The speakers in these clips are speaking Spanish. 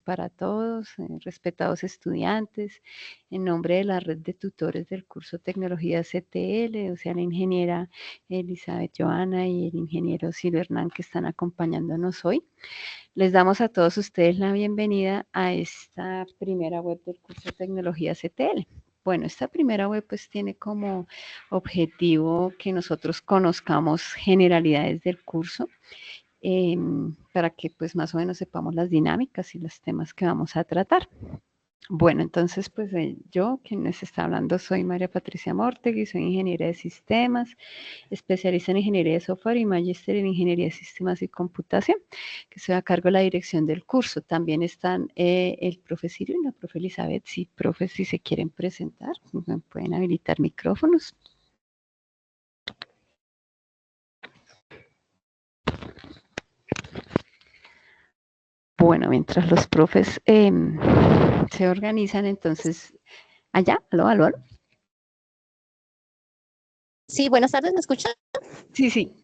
para todos, respetados estudiantes. En nombre de la red de tutores del curso Tecnología CTL, o sea, la ingeniera Elizabeth Joana y el ingeniero Silvio Hernán que están acompañándonos hoy, les damos a todos ustedes la bienvenida a esta primera web del curso Tecnología CTL. Bueno, esta primera web pues tiene como objetivo que nosotros conozcamos generalidades del curso, para que pues más o menos sepamos las dinámicas y los temas que vamos a tratar. Bueno, entonces pues yo, quien les está hablando, soy María Patricia Mórtegui, soy ingeniera de sistemas, especialista en ingeniería de software y magíster en ingeniería de sistemas y computación, que estoy a cargo de la dirección del curso. También están el profe Sirio y la profe Elizabeth. Sí, profe, si se quieren presentar, pueden habilitar micrófonos. Bueno, mientras los profes se organizan, entonces, allá, aló. Sí, buenas tardes, ¿me escuchan? Sí, sí.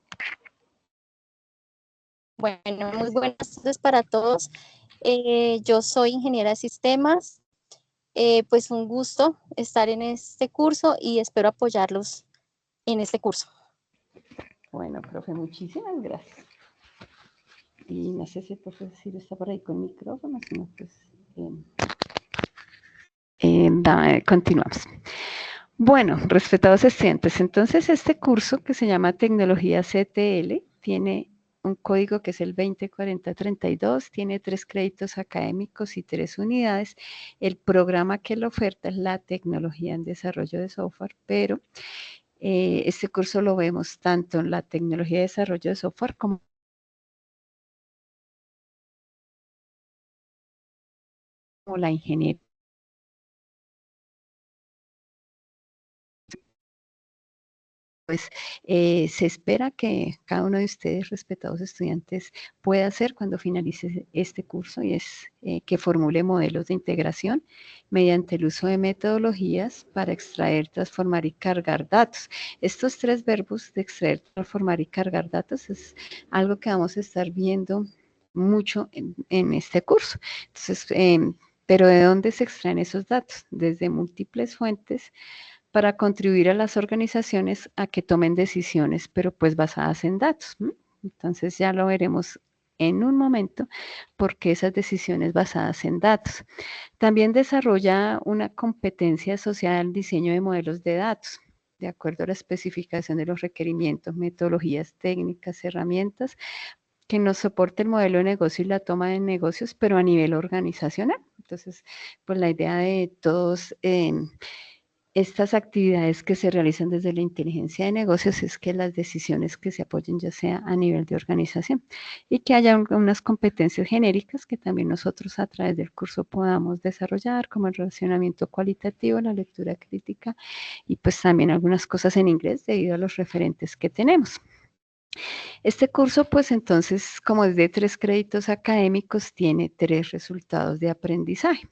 Bueno, muy buenas tardes para todos. Yo soy ingeniera de sistemas. Pues un gusto estar en este curso y espero apoyarlos en este curso. Bueno, profe, muchísimas gracias. Y no sé si el profesor está por ahí con micrófono, sino pues continuamos. Bueno, respetados estudiantes, entonces este curso que se llama Tecnología CTL tiene un código que es el 204032, tiene 3 créditos académicos y 3 unidades. El programa que lo oferta es la tecnología en desarrollo de software, pero este curso lo vemos tanto en la tecnología de desarrollo de software como la ingeniería. Pues se espera que cada uno de ustedes, respetados estudiantes, pueda hacer cuando finalice este curso, y es que formule modelos de integración mediante el uso de metodologías para extraer, transformar y cargar datos. Estos 3 verbos de extraer, transformar y cargar datos es algo que vamos a estar viendo mucho en este curso. Entonces, pero ¿de dónde se extraen esos datos? Desde múltiples fuentes, para contribuir a las organizaciones a que tomen decisiones, pero pues basadas en datos. Entonces ya lo veremos en un momento, porque esas decisiones basadas en datos. También desarrolla una competencia asociada al diseño de modelos de datos, de acuerdo a la especificación de los requerimientos, metodologías técnicas, herramientas, que nos soporte el modelo de negocio y la toma de negocios, pero a nivel organizacional. Entonces, pues la idea de todos estas actividades que se realizan desde la inteligencia de negocios es que las decisiones que se apoyen ya sea a nivel de organización, y que haya unas competencias genéricas que también nosotros a través del curso podamos desarrollar, como el relacionamiento cualitativo, la lectura crítica, y pues también algunas cosas en inglés debido a los referentes que tenemos. Este curso, pues entonces, como es de 3 créditos académicos, tiene 3 resultados de aprendizaje.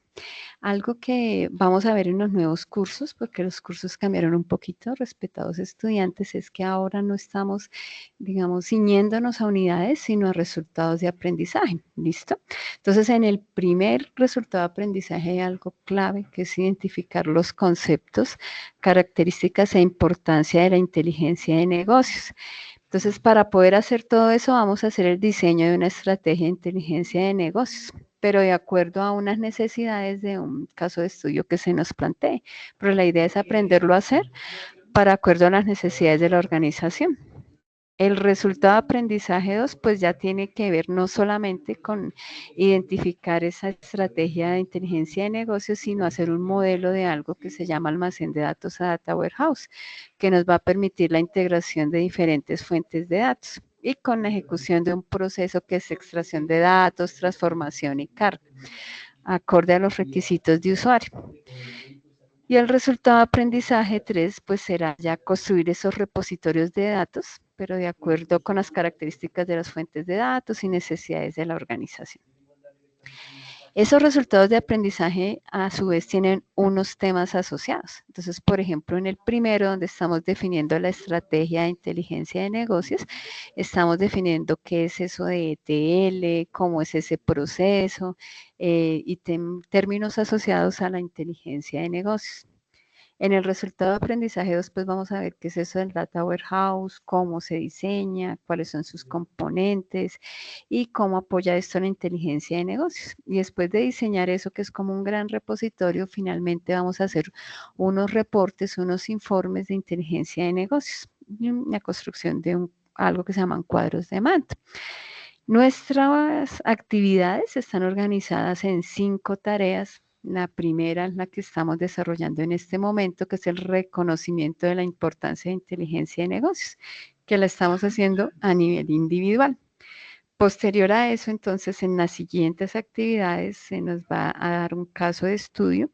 Algo que vamos a ver en los nuevos cursos, porque los cursos cambiaron un poquito, respetados estudiantes, es que ahora no estamos, digamos, ciñéndonos a unidades, sino a resultados de aprendizaje. ¿Listo? Entonces, en el primer resultado de aprendizaje hay algo clave, que es identificar los conceptos, características e importancia de la inteligencia de negocios. Entonces, para poder hacer todo eso, vamos a hacer el diseño de una estrategia de inteligencia de negocios, pero de acuerdo a unas necesidades de un caso de estudio que se nos plantee. Pero la idea es aprenderlo a hacer para acuerdo a las necesidades de la organización. El resultado de aprendizaje 2, pues ya tiene que ver no solamente con identificar esa estrategia de inteligencia de negocios, sino hacer un modelo de algo que se llama almacén de datos a Data Warehouse, que nos va a permitir la integración de diferentes fuentes de datos y con la ejecución de un proceso que es extracción de datos, transformación y carga, acorde a los requisitos de usuario. Y el resultado de aprendizaje 3, pues será ya construir esos repositorios de datos, pero de acuerdo con las características de las fuentes de datos y necesidades de la organización. Esos resultados de aprendizaje a su vez tienen unos temas asociados. Entonces, por ejemplo, en el primero, donde estamos definiendo la estrategia de inteligencia de negocios, estamos definiendo qué es eso de ETL, cómo es ese proceso y términos asociados a la inteligencia de negocios. En el resultado de aprendizaje 2, pues vamos a ver qué es eso del Data Warehouse, cómo se diseña, cuáles son sus componentes y cómo apoya esto la inteligencia de negocios. Y después de diseñar eso, que es como un gran repositorio, finalmente vamos a hacer unos reportes, unos informes de inteligencia de negocios, la construcción de algo que se llaman cuadros de mando. Nuestras actividades están organizadas en 5 tareas. La primera es la que estamos desarrollando en este momento, que es el reconocimiento de la importancia de inteligencia de negocios, que la estamos haciendo a nivel individual. Posterior a eso, entonces, en las siguientes actividades se nos va a dar un caso de estudio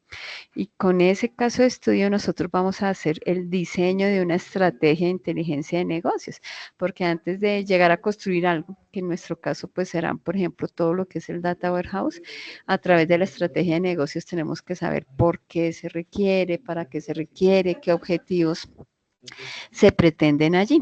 y con ese caso de estudio nosotros vamos a hacer el diseño de una estrategia de inteligencia de negocios, porque antes de llegar a construir algo, que en nuestro caso pues serán, por ejemplo, todo lo que es el Data Warehouse, a través de la estrategia de negocios tenemos que saber por qué se requiere, para qué se requiere, qué objetivos se pretenden allí.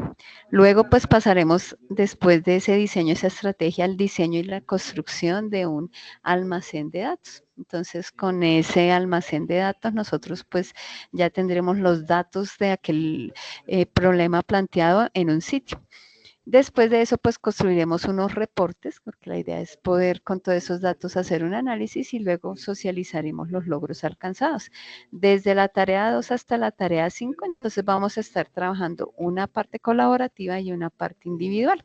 Luego, pues pasaremos después de ese diseño, esa estrategia, al diseño y la construcción de un almacén de datos. Entonces, con ese almacén de datos, nosotros pues ya tendremos los datos de aquel problema planteado en un sitio. Después de eso, pues construiremos unos reportes, porque la idea es poder con todos esos datos hacer un análisis y luego socializaremos los logros alcanzados. Desde la tarea 2 hasta la tarea 5, entonces vamos a estar trabajando una parte colaborativa y una parte individual.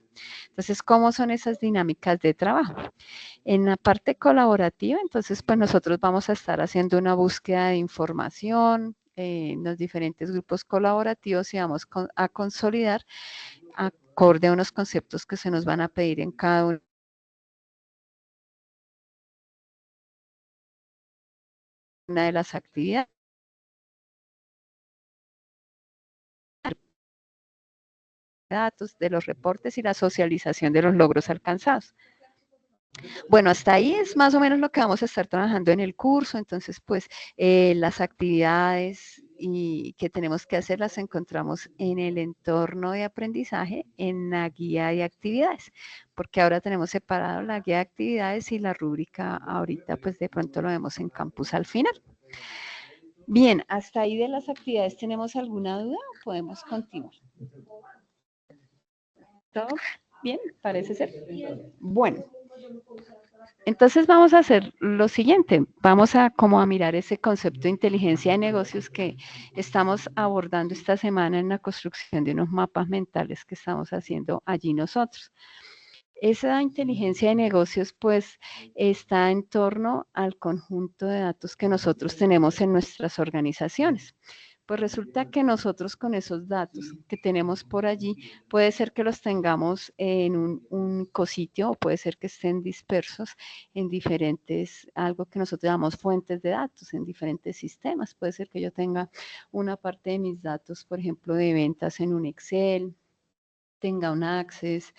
Entonces, ¿cómo son esas dinámicas de trabajo? En la parte colaborativa, entonces, pues nosotros vamos a estar haciendo una búsqueda de información en los diferentes grupos colaborativos y vamos a consolidar acorde a unos conceptos que se nos van a pedir en cada una de las actividades. Datos, de los reportes y la socialización de los logros alcanzados. Bueno, hasta ahí es más o menos lo que vamos a estar trabajando en el curso, entonces pues las actividades y que tenemos que hacer las encontramos en el entorno de aprendizaje, en la guía de actividades, porque ahora tenemos separado la guía de actividades y la rúbrica ahorita pues de pronto lo vemos en campus al final. Bien, hasta ahí de las actividades, ¿tenemos alguna duda o podemos continuar? ¿Todo bien? Parece ser. Bueno, entonces vamos a hacer lo siguiente, vamos a como a mirar ese concepto de inteligencia de negocios que estamos abordando esta semana en la construcción de unos mapas mentales que estamos haciendo allí nosotros. Esa inteligencia de negocios pues está en torno al conjunto de datos que nosotros tenemos en nuestras organizaciones. Pues resulta que nosotros con esos datos que tenemos por allí, puede ser que los tengamos en un único sitio o puede ser que estén dispersos en diferentes, algo que nosotros llamamos fuentes de datos, en diferentes sistemas. Puede ser que yo tenga una parte de mis datos, por ejemplo, de ventas en un Excel, tenga un Access,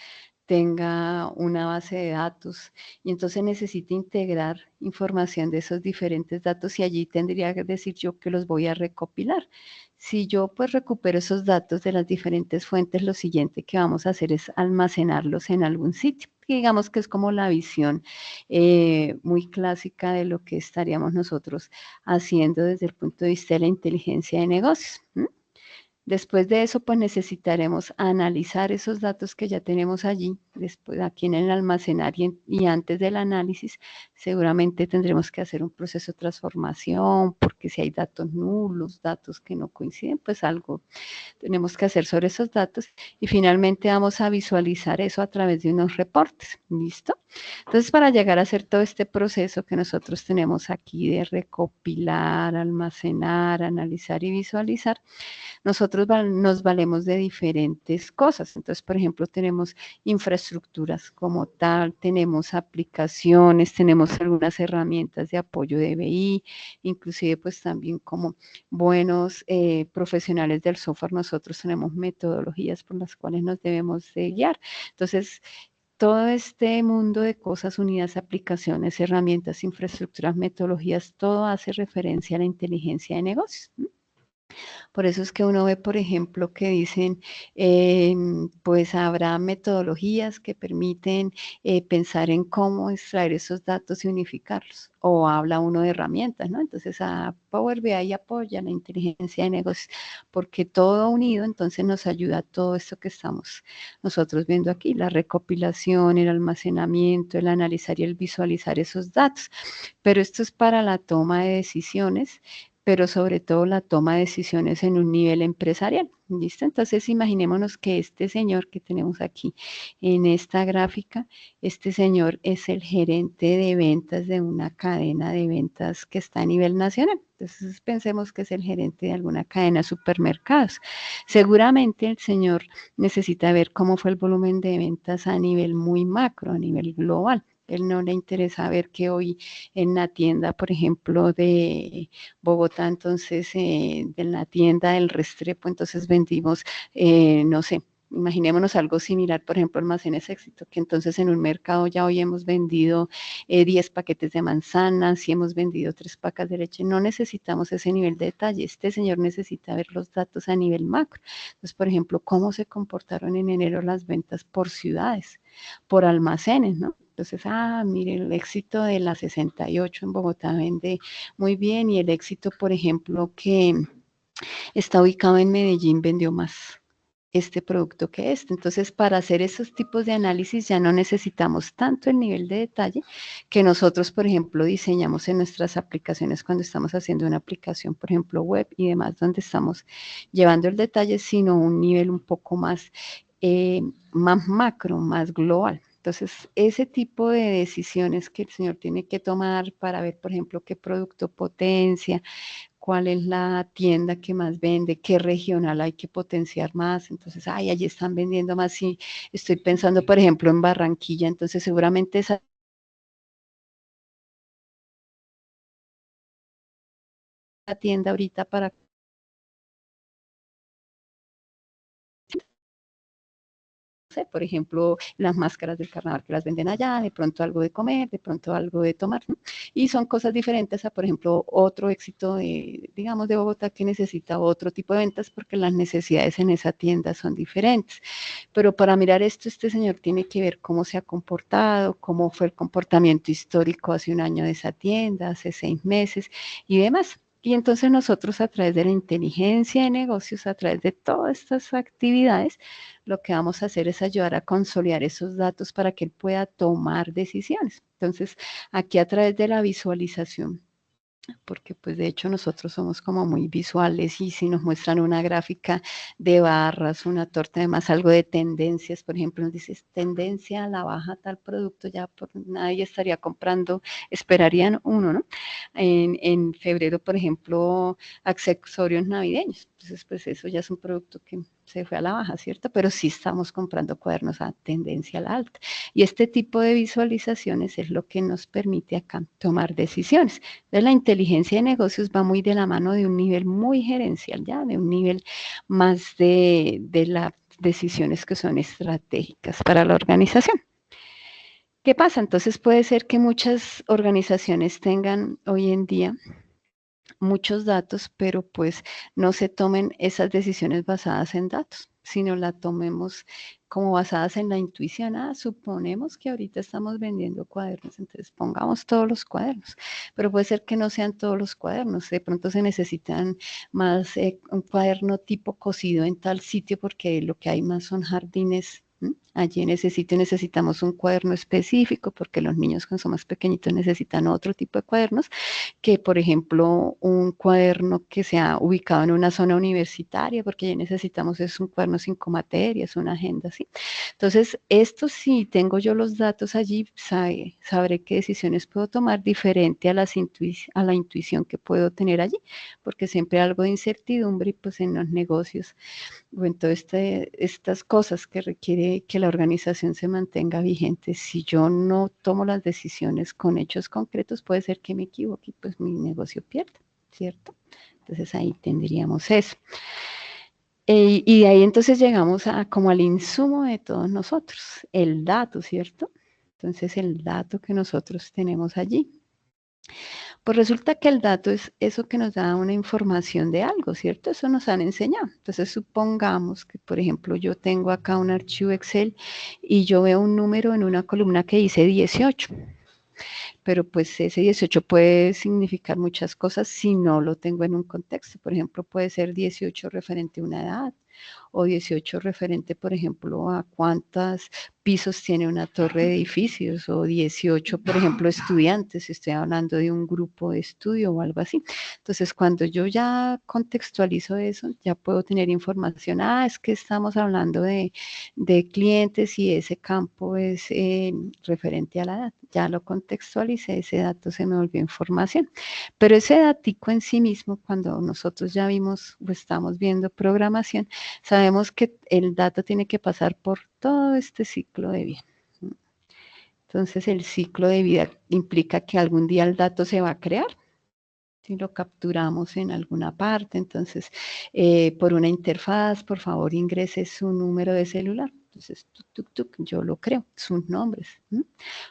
tenga una base de datos y entonces necesite integrar información de esos diferentes datos y allí tendría que decir yo que los voy a recopilar. Si yo pues recupero esos datos de las diferentes fuentes, lo siguiente que vamos a hacer es almacenarlos en algún sitio. Digamos que es como la visión muy clásica de lo que estaríamos nosotros haciendo desde el punto de vista de la inteligencia de negocios. Después de eso, pues necesitaremos analizar esos datos que ya tenemos allí, después aquí en el almacenar y antes del análisis, seguramente tendremos que hacer un proceso de transformación, porque si hay datos nulos, datos que no coinciden, pues algo tenemos que hacer sobre esos datos y finalmente vamos a visualizar eso a través de unos reportes, ¿listo? Entonces, para llegar a hacer todo este proceso que nosotros tenemos aquí de recopilar, almacenar, analizar y visualizar, nosotros nos valemos de diferentes cosas. Entonces, por ejemplo, tenemos infraestructuras como tal, tenemos aplicaciones, tenemos algunas herramientas de apoyo de BI, inclusive pues también como buenos profesionales del software, nosotros tenemos metodologías por las cuales nos debemos de guiar. Entonces, todo este mundo de cosas unidas, aplicaciones, herramientas, infraestructuras, metodologías, todo hace referencia a la inteligencia de negocios. Por eso es que uno ve, por ejemplo, que dicen, pues habrá metodologías que permiten pensar en cómo extraer esos datos y unificarlos. O habla uno de herramientas, ¿no? Entonces a Power BI apoya la inteligencia de negocios, porque todo unido entonces nos ayuda a todo esto que estamos nosotros viendo aquí, la recopilación, el almacenamiento, el analizar y el visualizar esos datos. Pero esto es para la toma de decisiones, pero sobre todo la toma de decisiones en un nivel empresarial. ¿Listo? Entonces imaginémonos que este señor que tenemos aquí en esta gráfica, este señor es el gerente de ventas de una cadena de ventas que está a nivel nacional. Entonces pensemos que es el gerente de alguna cadena de supermercados. Seguramente el señor necesita ver cómo fue el volumen de ventas a nivel muy macro, a nivel global. Él no le interesa ver que hoy en la tienda, por ejemplo, de Bogotá, entonces en la tienda del Restrepo, entonces vendimos, no sé, imaginémonos algo similar, por ejemplo, Almacenes Éxito, que entonces en un mercado ya hoy hemos vendido 10 paquetes de manzanas y hemos vendido 3 pacas de leche. No necesitamos ese nivel de detalle. Este señor necesita ver los datos a nivel macro. Entonces, por ejemplo, cómo se comportaron en enero las ventas por ciudades, por almacenes, ¿no? Entonces, mire, el éxito de la 68 en Bogotá vende muy bien y el éxito, por ejemplo, que está ubicado en Medellín vendió más este producto que este. Entonces, para hacer esos tipos de análisis ya no necesitamos tanto el nivel de detalle que nosotros, por ejemplo, diseñamos en nuestras aplicaciones cuando estamos haciendo una aplicación, por ejemplo, web y demás, donde estamos llevando el detalle, sino un nivel un poco más macro, más global. Entonces, ese tipo de decisiones que el señor tiene que tomar para ver, por ejemplo, qué producto potencia, cuál es la tienda que más vende, qué regional hay que potenciar más. Entonces, allí están vendiendo más. Si estoy pensando, por ejemplo, en Barranquilla, entonces seguramente esa tienda ahorita para sé, por ejemplo, las máscaras del carnaval que las venden allá, de pronto algo de comer, de pronto algo de tomar, ¿no? Y son cosas diferentes a, por ejemplo, otro éxito de, digamos, de Bogotá que necesita otro tipo de ventas porque las necesidades en esa tienda son diferentes. Pero para mirar esto, este señor tiene que ver cómo se ha comportado, cómo fue el comportamiento histórico hace un año de esa tienda, hace 6 meses y demás. Y entonces nosotros a través de la inteligencia de negocios, a través de todas estas actividades, lo que vamos a hacer es ayudar a consolidar esos datos para que él pueda tomar decisiones. Entonces, aquí a través de la visualización, porque pues de hecho nosotros somos como muy visuales y si nos muestran una gráfica de barras, una torta, además algo de tendencias, por ejemplo, nos dices tendencia a la baja tal producto, ya por, nadie estaría comprando, esperarían uno, ¿no? En febrero, por ejemplo, accesorios navideños, entonces pues eso ya es un producto que se fue a la baja, ¿cierto? Pero sí estamos comprando cuadernos a tendencia a la alta. Y este tipo de visualizaciones es lo que nos permite acá tomar decisiones. Entonces, la inteligencia de negocios va muy de la mano de un nivel muy gerencial, ya, de un nivel más de las decisiones que son estratégicas para la organización. ¿Qué pasa? Entonces puede ser que muchas organizaciones tengan hoy en día muchos datos, pero pues no se tomen esas decisiones basadas en datos, sino la tomemos como basadas en la intuición. Suponemos que ahorita estamos vendiendo cuadernos, entonces pongamos todos los cuadernos, pero puede ser que no sean todos los cuadernos, de pronto se necesitan más un cuaderno tipo cosido en tal sitio porque lo que hay más son jardines. Allí en ese sitio necesitamos un cuaderno específico porque los niños cuando son más pequeñitos necesitan otro tipo de cuadernos que, por ejemplo, un cuaderno que sea ubicado en una zona universitaria, porque ya necesitamos es un cuaderno 5 materias, una agenda así. Entonces, esto si tengo yo los datos allí, sabré qué decisiones puedo tomar diferente a la intuición que puedo tener allí, porque siempre hay algo de incertidumbre y pues en los negocios o en todas estas cosas que requiere que la organización se mantenga vigente. Si yo no tomo las decisiones con hechos concretos, puede ser que me equivoque y pues mi negocio pierda, ¿cierto? Entonces ahí tendríamos eso. Y de ahí entonces llegamos a como al insumo de todos nosotros, el dato, ¿cierto? Entonces el dato que nosotros tenemos allí. Pues resulta que el dato es eso que nos da una información de algo, ¿cierto? Eso nos han enseñado. Entonces supongamos que, por ejemplo, yo tengo acá un archivo Excel y yo veo un número en una columna que dice 18. Pero pues ese 18 puede significar muchas cosas si no lo tengo en un contexto. Por ejemplo, puede ser 18 referente a una edad, o 18 referente, por ejemplo, a cuántos pisos tiene una torre de edificios, o 18, por ejemplo, estudiantes, si estoy hablando de un grupo de estudio o algo así. Entonces, cuando yo ya contextualizo eso, ya puedo tener información, es que estamos hablando de clientes y ese campo es referente a la edad. Ya lo contextualicé, ese dato se me volvió información. Pero ese datico en sí mismo, cuando nosotros ya vimos o estamos viendo programación, sabemos que el dato tiene que pasar por todo este ciclo de vida. Entonces, el ciclo de vida implica que algún día el dato se va a crear. Si lo capturamos en alguna parte, entonces, por una interfaz, por favor, ingrese su número de celular. Entonces, yo lo creo, sus nombres.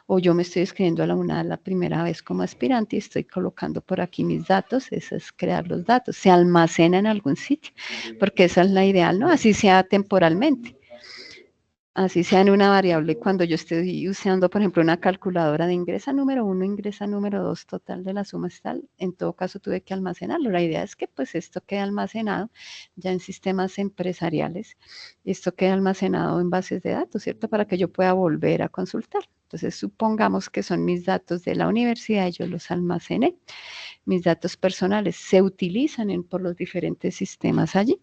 O yo me estoy escribiendo a la UNAD la primera vez como aspirante y estoy colocando por aquí mis datos, eso es crear los datos. Se almacena en algún sitio, porque esa es la ideal, ¿no? Así sea temporalmente. Así sea en una variable, cuando yo estoy usando, por ejemplo, una calculadora de ingresa número 1, ingresa número 2, total de la suma es tal, en todo caso tuve que almacenarlo. La idea es que pues esto quede almacenado ya en sistemas empresariales, esto quede almacenado en bases de datos, ¿cierto? Para que yo pueda volver a consultar. Entonces, supongamos que son mis datos de la universidad y yo los almacené. Mis datos personales se utilizan por los diferentes sistemas allí.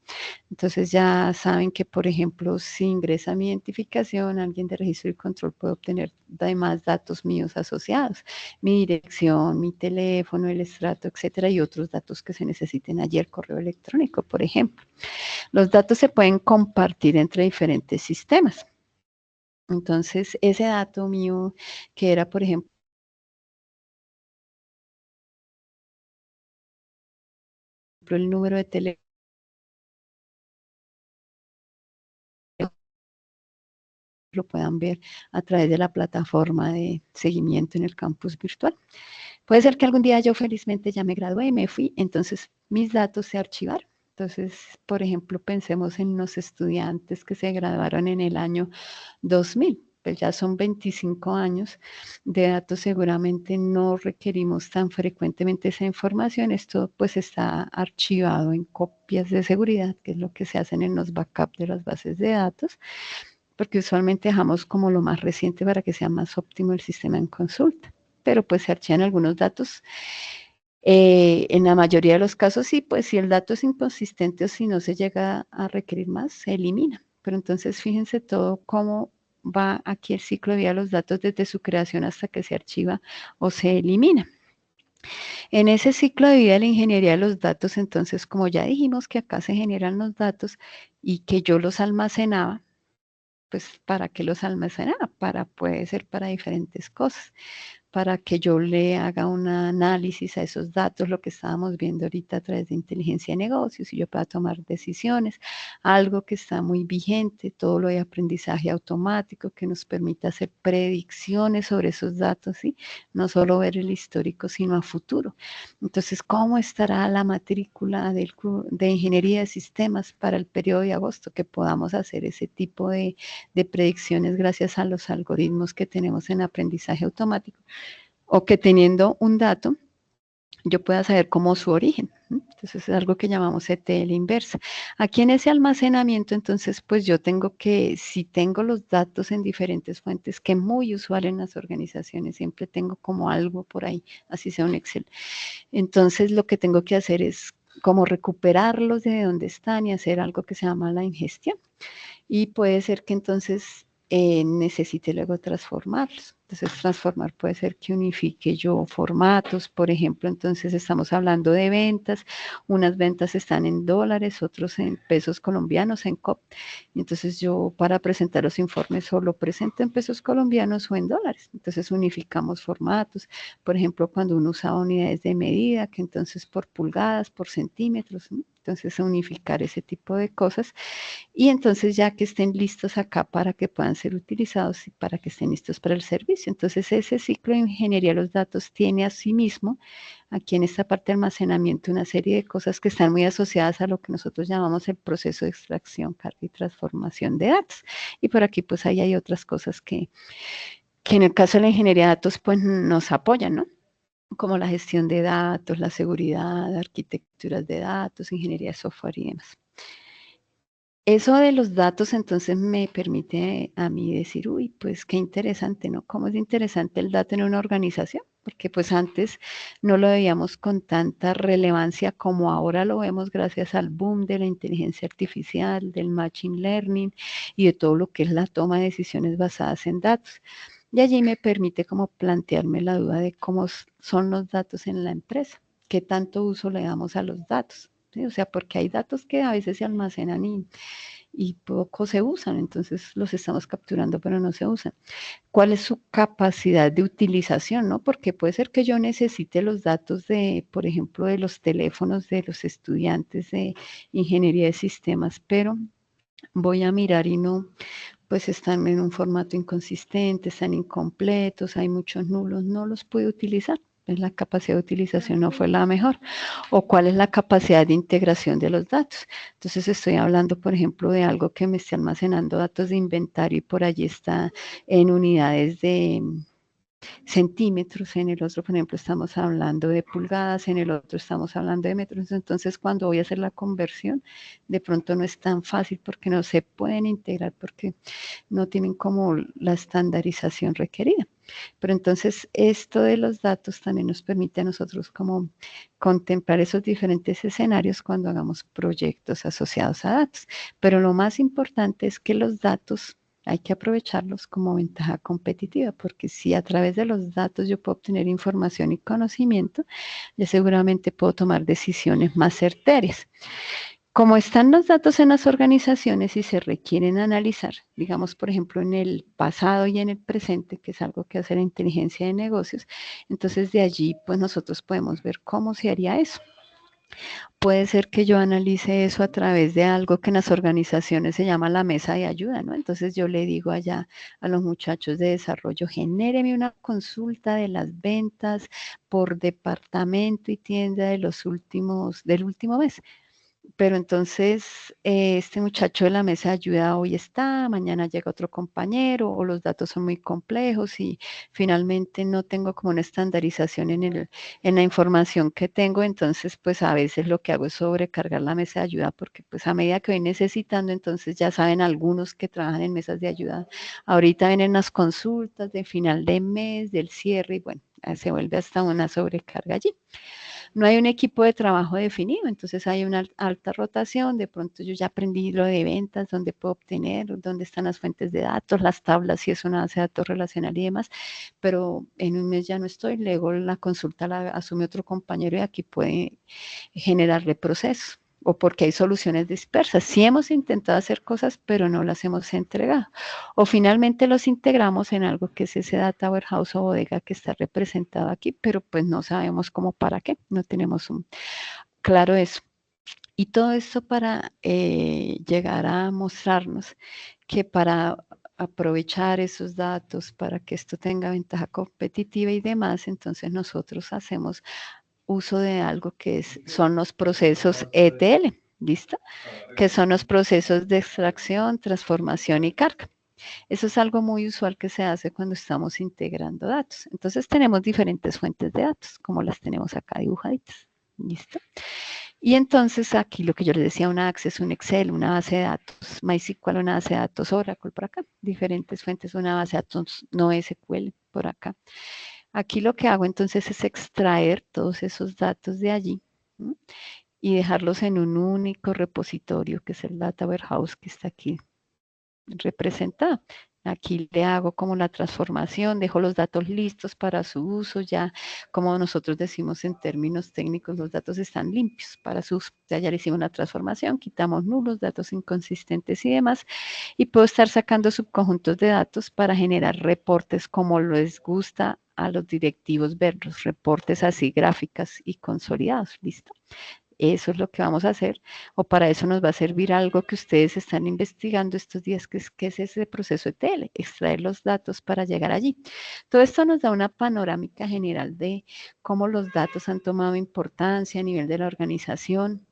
Entonces ya saben que, por ejemplo, si ingresa mi identificación, alguien de registro y control puede obtener además datos míos asociados, mi dirección, mi teléfono, el estrato, etcétera, y otros datos que se necesiten allí, el correo electrónico, por ejemplo. Los datos se pueden compartir entre diferentes sistemas. Entonces, ese dato mío, que era, por ejemplo, el número de teléfono, lo puedan ver a través de la plataforma de seguimiento en el campus virtual. Puede ser que algún día yo felizmente ya me gradué y me fui, entonces mis datos se archivaron. Entonces, por ejemplo, pensemos en los estudiantes que se graduaron en el año 2000, pues ya son 25 años de datos, seguramente no requerimos tan frecuentemente esa información. Esto pues está archivado en copias de seguridad, que es lo que se hacen en los backups de las bases de datos, porque usualmente dejamos como lo más reciente para que sea más óptimo el sistema en consulta, pero pues se archivan algunos datos. En la mayoría de los casos sí, pues si el dato es inconsistente o si no se llega a requerir más, se elimina. Pero entonces fíjense todo cómo va aquí el ciclo de vida de los datos desde su creación hasta que se archiva o se elimina. En ese ciclo de vida de la ingeniería de los datos, entonces, como ya dijimos que acá se generan los datos y que yo los almacenaba, pues ¿para qué los almacenaba? Puede ser para diferentes cosas, para que yo le haga un análisis a esos datos, lo que estábamos viendo ahorita a través de inteligencia de negocios, y yo pueda tomar decisiones, algo que está muy vigente, todo lo de aprendizaje automático que nos permite hacer predicciones sobre esos datos, ¿sí? No solo ver el histórico, sino a futuro. Entonces, ¿cómo estará la matrícula de ingeniería de sistemas para el periodo de agosto? Que podamos hacer ese tipo de predicciones gracias a los algoritmos que tenemos en aprendizaje automático, o que teniendo un dato yo pueda saber cómo su origen. Entonces es algo que llamamos ETL inversa. Aquí en ese almacenamiento, entonces, pues yo tengo que, si tengo los datos en diferentes fuentes, que es muy usual en las organizaciones, siempre tengo como algo por ahí, así sea un Excel. Entonces lo que tengo que hacer es como recuperarlos de donde están y hacer algo que se llama la ingestión. Y puede ser que entonces necesite luego transformarlos. Entonces, transformar puede ser que unifique yo formatos, por ejemplo, entonces estamos hablando de ventas, unas ventas están en dólares, otros en pesos colombianos, en COP. Entonces, yo para presentar los informes solo presento en pesos colombianos o en dólares. Entonces, unificamos formatos. Por ejemplo, cuando uno usaba unidades de medida, que entonces por pulgadas, por centímetros, Entonces, unificar ese tipo de cosas y entonces ya que estén listos acá para que puedan ser utilizados y para que estén listos para el servicio. Entonces, ese ciclo de ingeniería de los datos tiene asimismo aquí en esta parte de almacenamiento una serie de cosas que están muy asociadas a lo que nosotros llamamos el proceso de extracción, carga y transformación de datos. Y por aquí pues ahí hay otras cosas que en el caso de la ingeniería de datos pues nos apoyan, ¿no? Como la gestión de datos, la seguridad, arquitecturas de datos, ingeniería de software y demás. Eso de los datos entonces me permite a mí decir, uy, pues qué interesante, ¿no? ¿Cómo es interesante el dato en una organización? Porque pues antes no lo veíamos con tanta relevancia como ahora lo vemos gracias al boom de la inteligencia artificial, del machine learning y de todo lo que es la toma de decisiones basadas en datos. Y allí me permite como plantearme la duda de cómo son los datos en la empresa, qué tanto uso le damos a los datos. ¿Sí? O sea, porque hay datos que a veces se almacenan y poco se usan, entonces los estamos capturando pero no se usan. ¿Cuál es su capacidad de utilización? ¿No? Porque puede ser que yo necesite los datos de, por ejemplo, de los teléfonos de los estudiantes de ingeniería de sistemas, pero voy a mirar y no, pues están en un formato inconsistente, están incompletos, hay muchos nulos, no los puedo utilizar. La capacidad de utilización no fue la mejor. O cuál es la capacidad de integración de los datos. Entonces estoy hablando, por ejemplo, de algo que me esté almacenando datos de inventario y por allí está en unidades de centímetros, en el otro, por ejemplo, estamos hablando de pulgadas, en el otro estamos hablando de metros, entonces cuando voy a hacer la conversión, de pronto no es tan fácil porque no se pueden integrar, porque no tienen como la estandarización requerida. Pero entonces esto de los datos también nos permite a nosotros como contemplar esos diferentes escenarios cuando hagamos proyectos asociados a datos. Pero lo más importante es que los datos hay que aprovecharlos como ventaja competitiva, porque si a través de los datos yo puedo obtener información y conocimiento, yo seguramente puedo tomar decisiones más certeras. Como están los datos en las organizaciones y se requieren analizar, digamos, por ejemplo, en el pasado y en el presente, que es algo que hace la inteligencia de negocios, entonces de allí, pues nosotros podemos ver cómo se haría eso. Puede ser que yo analice eso a través de algo que en las organizaciones se llama la mesa de ayuda, ¿no? Entonces yo le digo allá a los muchachos de desarrollo, genéreme una consulta de las ventas por departamento y tienda de del último mes. Pero entonces este muchacho de la mesa de ayuda hoy está, mañana llega otro compañero o los datos son muy complejos y finalmente no tengo como una estandarización en la información que tengo, entonces pues a veces lo que hago es sobrecargar la mesa de ayuda porque pues a medida que voy necesitando, entonces ya saben algunos que trabajan en mesas de ayuda, ahorita vienen las consultas de final de mes, del cierre y bueno, se vuelve hasta una sobrecarga allí. No hay un equipo de trabajo definido, entonces hay una alta rotación, de pronto yo ya aprendí lo de ventas, dónde puedo obtener, dónde están las fuentes de datos, las tablas, si es una base de datos relacional y demás, pero en un mes ya no estoy, luego la consulta la asume otro compañero y aquí puede generarle procesos o porque hay soluciones dispersas. Sí hemos intentado hacer cosas, pero no las hemos entregado. O finalmente los integramos en algo que es ese data warehouse o bodega que está representado aquí, pero pues no sabemos cómo para qué, no tenemos un claro eso. Y todo esto para llegar a mostrarnos que para aprovechar esos datos, para que esto tenga ventaja competitiva y demás, entonces nosotros hacemos uso de algo que son los procesos ETL, ¿listo? Que son los procesos de extracción, transformación y carga. Eso es algo muy usual que se hace cuando estamos integrando datos. Entonces tenemos diferentes fuentes de datos, como las tenemos acá dibujaditas. ¿Listo? Y entonces aquí lo que yo les decía, una Access, un Excel, una base de datos, MySQL, una base de datos Oracle por acá, diferentes fuentes, una base de datos no SQL por acá. Aquí lo que hago entonces es extraer todos esos datos de allí, ¿sí? Y dejarlos en un único repositorio que es el Data Warehouse que está aquí representado. Aquí le hago como la transformación, dejo los datos listos para su uso, ya como nosotros decimos en términos técnicos, los datos están limpios para su uso. Ya le hicimos la transformación, quitamos nulos, datos inconsistentes y demás, y puedo estar sacando subconjuntos de datos para generar reportes como les gusta a los directivos ver los reportes así, gráficas y consolidados, ¿listo? eso es lo que vamos a hacer, o para eso nos va a servir algo que ustedes están investigando estos días, que es ese proceso ETL, extraer los datos para llegar allí. Todo esto nos da una panorámica general de cómo los datos han tomado importancia a nivel de la organización,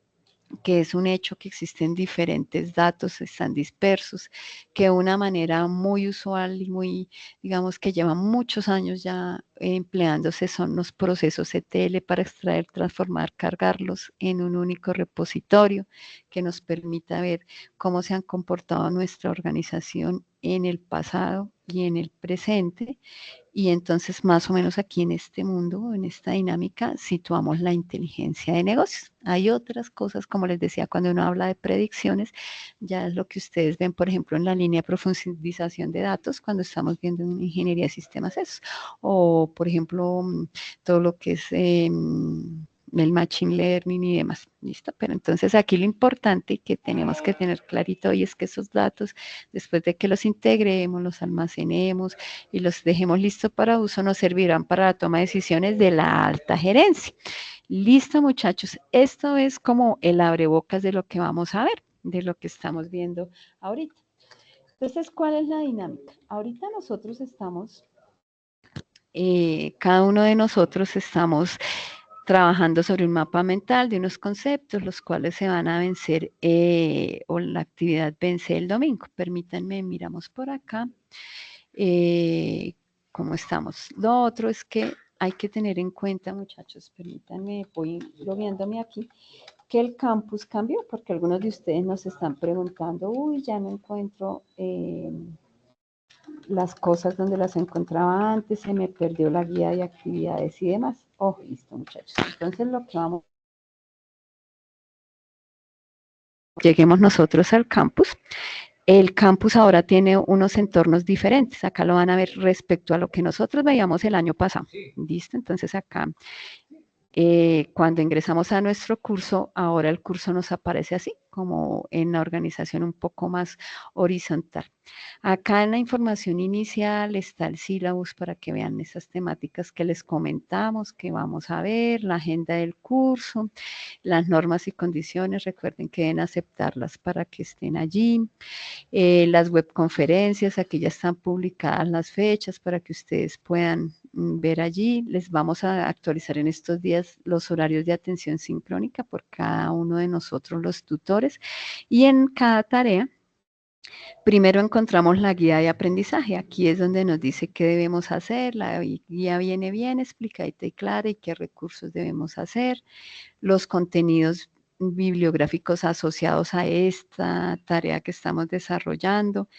que es un hecho que existen diferentes datos, están dispersos, que una manera muy usual y muy, digamos que lleva muchos años ya empleándose son los procesos ETL para extraer, transformar, cargarlos en un único repositorio que nos permita ver cómo se han comportado nuestra organización en el pasado y en el presente. Y entonces, más o menos aquí en este mundo, en esta dinámica, situamos la inteligencia de negocios. Hay otras cosas, como les decía, cuando uno habla de predicciones, ya es lo que ustedes ven, por ejemplo, en la línea de profundización de datos, cuando estamos viendo en ingeniería de sistemas eso. O, por ejemplo, todo lo que es el machine learning y demás, ¿listo? Pero entonces aquí lo importante que tenemos que tener clarito hoy es que esos datos, después de que los integremos, los almacenemos y los dejemos listos para uso, nos servirán para la toma de decisiones de la alta gerencia. Listo, muchachos, esto es como el abrebocas de lo que vamos a ver, de lo que estamos viendo ahorita. Entonces, ¿cuál es la dinámica? Ahorita nosotros estamos, cada uno de nosotros estamos trabajando sobre un mapa mental de unos conceptos, los cuales se van a vencer, o la actividad vence el domingo. Permítanme, miramos por acá. ¿Cómo estamos? Lo otro es que hay que tener en cuenta, muchachos, permítanme, voy logueándome aquí, que el campus cambió, porque algunos de ustedes nos están preguntando, uy, ya no encuentro las cosas donde las encontraba antes, se me perdió la guía de actividades y demás. Oh, listo, muchachos. Entonces lo que vamos, lleguemos nosotros al campus. El campus ahora tiene unos entornos diferentes. Acá lo van a ver respecto a lo que nosotros veíamos el año pasado. ¿Listo? Entonces acá, cuando ingresamos a nuestro curso, ahora el curso nos aparece así, como en la organización un poco más horizontal. Acá en la información inicial está el sílabus para que vean esas temáticas que les comentamos, que vamos a ver, la agenda del curso, las normas y condiciones, recuerden que deben aceptarlas para que estén allí. Las webconferencias, aquí ya están publicadas las fechas para que ustedes puedan ver allí. Les vamos a actualizar en estos días los horarios de atención sincrónica por cada uno de nosotros los tutores, y en cada tarea primero encontramos la guía de aprendizaje. Aquí es donde nos dice qué debemos hacer. La guía viene bien explicadita y clara y qué recursos debemos hacer. Los contenidos bibliográficos asociados a esta tarea que estamos desarrollando.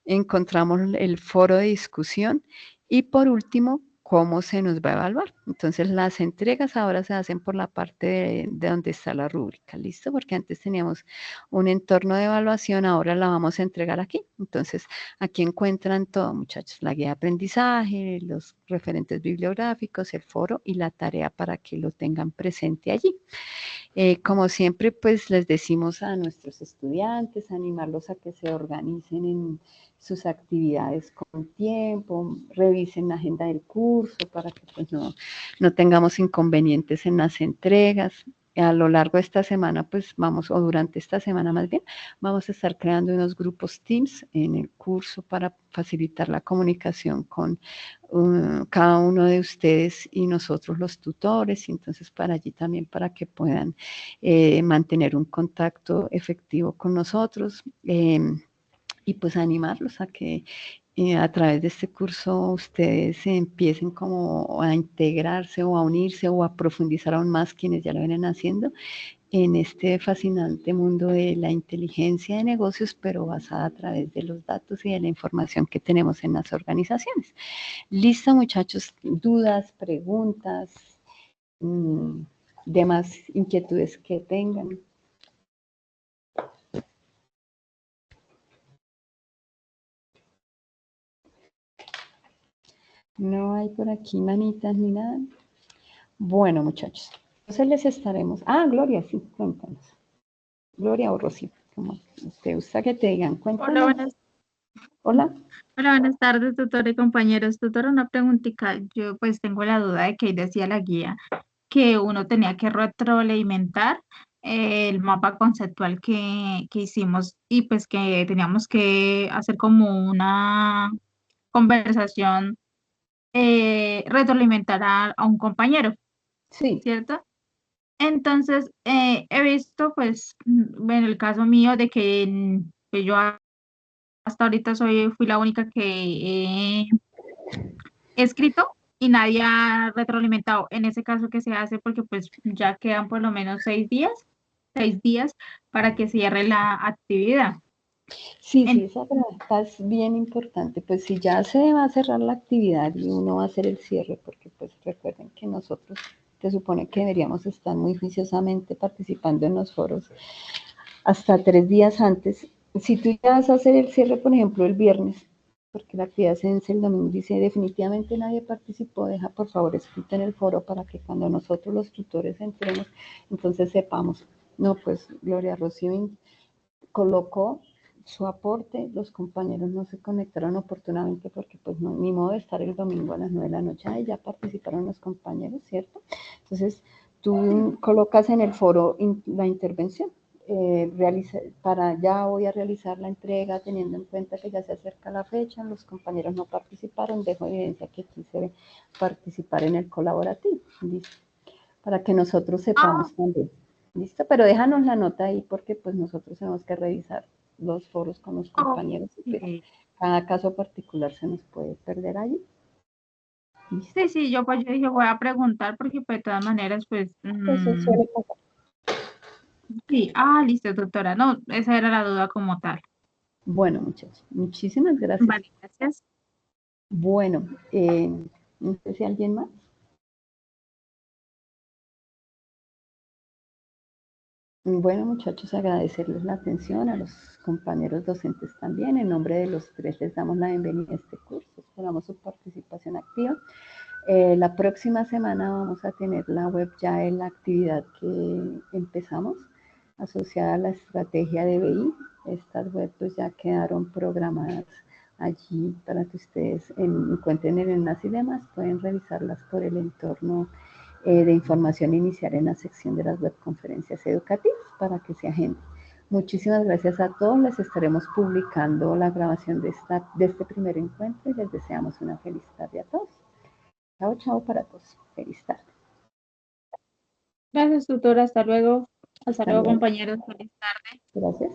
Encontramos el foro de discusión y por último, cómo se nos va a evaluar. Entonces, las entregas ahora se hacen por la parte de donde está la rúbrica, ¿listo? Porque antes teníamos un entorno de evaluación, ahora la vamos a entregar aquí. Entonces, aquí encuentran todo, muchachos, la guía de aprendizaje, los referentes bibliográficos, el foro y la tarea para que lo tengan presente allí. Como siempre, pues les decimos a nuestros estudiantes, animarlos a que se organicen en sus actividades con tiempo, revisen la agenda del curso para que pues no tengamos inconvenientes en las entregas. A lo largo de esta semana, pues vamos, o durante esta semana más bien, vamos a estar creando unos grupos Teams en el curso para facilitar la comunicación con cada uno de ustedes y nosotros los tutores, y entonces para allí también para que puedan mantener un contacto efectivo con nosotros. Y pues animarlos a que a través de este curso ustedes empiecen como a integrarse o a unirse o a profundizar aún más, quienes ya lo vienen haciendo, en este fascinante mundo de la inteligencia de negocios, pero basada a través de los datos y de la información que tenemos en las organizaciones. Listo, muchachos, dudas, preguntas, demás inquietudes que tengan. No hay por aquí manitas ni nada. Bueno, muchachos, entonces les estaremos. Ah, Gloria, sí, cuéntanos. Gloria o Rocío, como te gusta que te digan, cuéntanos. Hola, buenas. Hola. Hola, buenas tardes, tutor y compañeros. Tutor, una preguntita. Yo pues tengo la duda de que ahí decía la guía que uno tenía que retroalimentar el mapa conceptual que hicimos y pues que teníamos que hacer como una conversación, retroalimentar a un compañero, Sí, ¿cierto? Entonces, he visto, pues, en el caso mío, de que pues, yo hasta ahorita fui la única que he escrito y nadie ha retroalimentado. En ese caso, ¿qué se hace? Porque pues ya quedan por lo menos 6 días para que cierre la actividad. sí, sí, esa pregunta es bien importante. Pues si ya se va a cerrar la actividad y uno va a hacer el cierre, porque pues recuerden que nosotros se supone que deberíamos estar muy juiciosamente participando en los foros hasta 3 días antes. Si tú ya vas a hacer el cierre, por ejemplo, el viernes, porque la actividad se vence el domingo, dice definitivamente nadie participó, deja por favor escrito en el foro para que cuando nosotros los tutores entremos, entonces sepamos. No, pues Gloria Rocío colocó su aporte, los compañeros no se conectaron oportunamente porque pues no, ni modo de estar el domingo a las 9 de la noche, ahí ya participaron los compañeros, ¿cierto? Entonces tú colocas en el foro la intervención, para ya voy a realizar la entrega teniendo en cuenta que ya se acerca la fecha, los compañeros no participaron, dejo evidencia que quise participar en el colaborativo, ¿listo? Para que nosotros sepamos también. ¿Listo? Pero déjanos la nota ahí porque pues nosotros tenemos que revisar los foros con los compañeros y pues Ok. cada caso particular se nos puede perder allí. ¿Listo? Sí, sí, yo dije, voy a preguntar porque pues, de todas maneras, pues, Eso suele pasar. sí, listo, doctora. No, esa era la duda como tal. Bueno, muchachos, muchísimas gracias. Vale, gracias. Bueno, no sé si alguien más. Bueno, muchachos, agradecerles la atención, a los compañeros docentes también. En nombre de los tres les damos la bienvenida a este curso. Esperamos su participación activa. La próxima semana vamos a tener la web ya en la actividad que empezamos, asociada a la estrategia de BI. Estas web pues ya quedaron programadas allí para que ustedes encuentren el enlace y demás. Pueden revisarlas por el entorno de información inicial en la sección de las webconferencias educativas para que se agenden. Muchísimas gracias a todos. Les estaremos publicando la grabación de este primer encuentro y les deseamos una feliz tarde a todos. Chao, chao para todos. Feliz tarde. Gracias, tutora. Hasta luego. Hasta Hasta luego, luego. compañeros. Feliz tarde. Gracias.